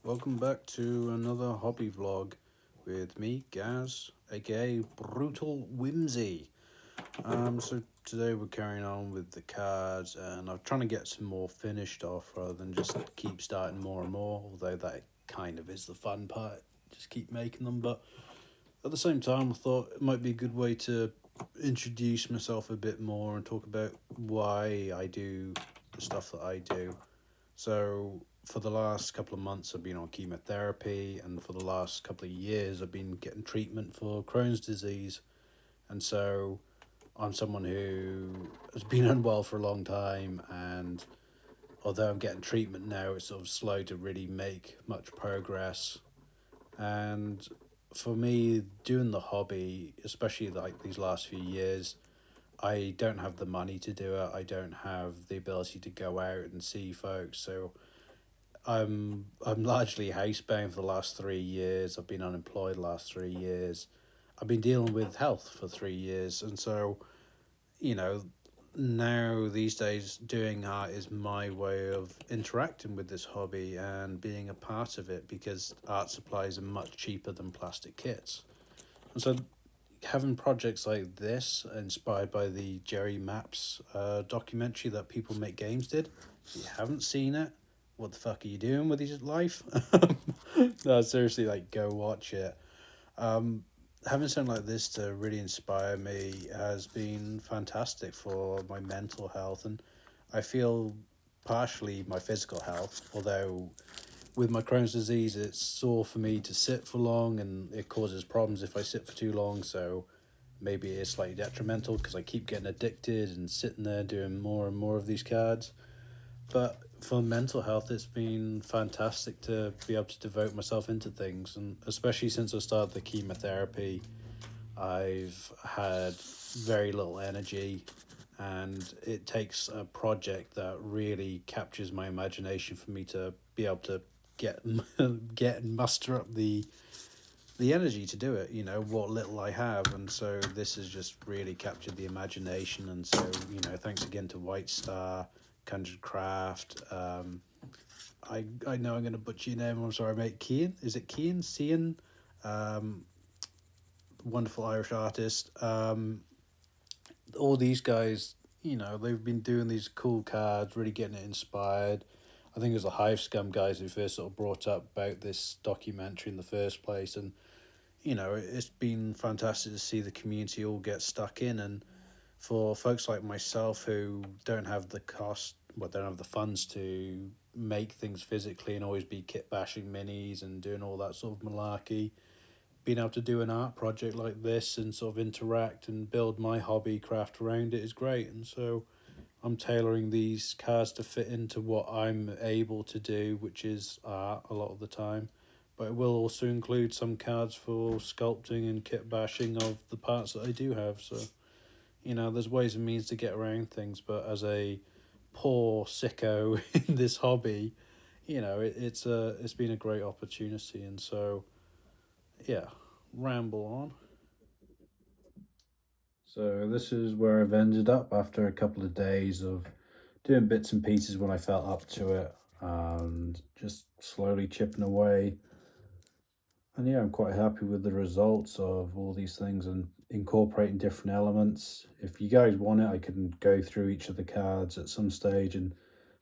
Welcome back to another hobby vlog with me, Gaz, aka Brutal Whimsy. So today we're carrying on with the cards, and I'm trying to get some more finished off rather than just keep starting more and more. Although that kind of is the fun part, just keep making them. But at the same time, I thought it might be a good way to introduce myself a bit more and talk about why I do the stuff that I do. So for the last couple of months, I've been on chemotherapy, and for the last couple of years, I've been getting treatment for Crohn's disease. And so I'm someone who has been unwell for a long time, and although I'm getting treatment now, it's sort of slow to really make much progress. And for me, doing the hobby, especially like these last few years, I don't have the money to do it. I don't have the ability to go out and see folks. So I'm largely housebound for the last 3 years. I've been unemployed the last 3 years. I've been dealing with health for 3 years, and so you know now these days doing art is my way of interacting with this hobby and being a part of it because art supplies are much cheaper than plastic kits. And so having projects like this inspired by the Jerry Maps documentary that People Make Games did. If you haven't seen it, what the fuck are you doing with your life? No, seriously, like go watch it. Um, Having something like this to really inspire me has been fantastic for my mental health, and I feel partially my physical health, although with my Crohn's disease, it's sore for me to sit for long, and it causes problems if I sit for too long. So maybe it's slightly detrimental because I keep getting addicted and sitting there doing more and more of these cards. But for mental health, it's been fantastic to be able to devote myself into things, and especially since I started the chemotherapy, I've had very little energy, and it takes a project that really captures my imagination for me to be able to get get and muster up the energy to do it. You know what little I have, and so this has just really captured the imagination. And so thanks again to White Star, Conjured Craft. I know I'm going to butcher your name. I'm sorry, mate. Kean, is it Kean? Cian, um, wonderful Irish artist. All these guys, they've been doing these cool cards, really getting it inspired. I think it was the Hive Scum guys who first sort of brought up about this documentary in the first place, and it's been fantastic to see the community all get stuck in. And for folks like myself who don't have the cost, well, don't have the funds to make things physically and always be kit bashing minis and doing all that sort of malarkey, being able to do an art project like this and sort of interact and build my hobby craft around it is great. And so I'm tailoring these cards to fit into what I'm able to do, which is art a lot of the time. But it will also include some cards for sculpting and kit bashing of the parts that I do have. So, there's ways and means to get around things. But as a poor sicko in this hobby, it's been a great opportunity. And so, yeah, ramble on. So this is where I've ended up after a couple of days of doing bits and pieces when I felt up to it and just slowly chipping away. And yeah, I'm quite happy with the results of all these things and incorporating different elements. If you guys want it, I can go through each of the cards at some stage and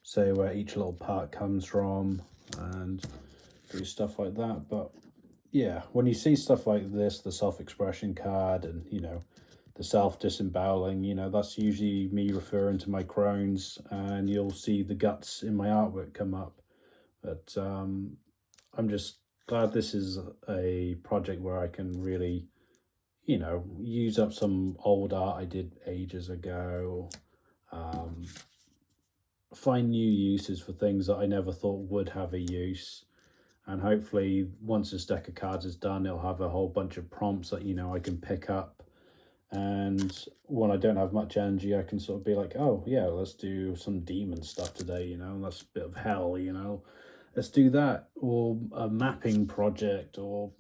say where each little part comes from and do stuff like that. But yeah, when you see stuff like this, the self-expression card and, the self-disemboweling, that's usually me referring to my Crohn's, and you'll see the guts in my artwork come up. But I'm just glad this is a project where I can really, use up some old art I did ages ago, um, find new uses for things that I never thought would have a use. And hopefully once this deck of cards is done, it'll have a whole bunch of prompts that, I can pick up. And when I don't have much energy, I can sort of be like, oh yeah, let's do some demon stuff today, that's a bit of hell, let's do that. Or a mapping project, or,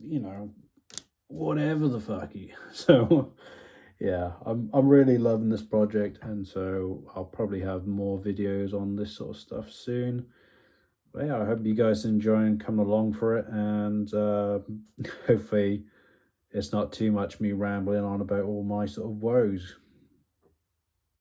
whatever the fucky. So yeah, I'm really loving this project, and so I'll probably have more videos on this sort of stuff soon. But yeah, I hope you guys enjoying coming along for it, and hopefully it's not too much me rambling on about all my sort of woes.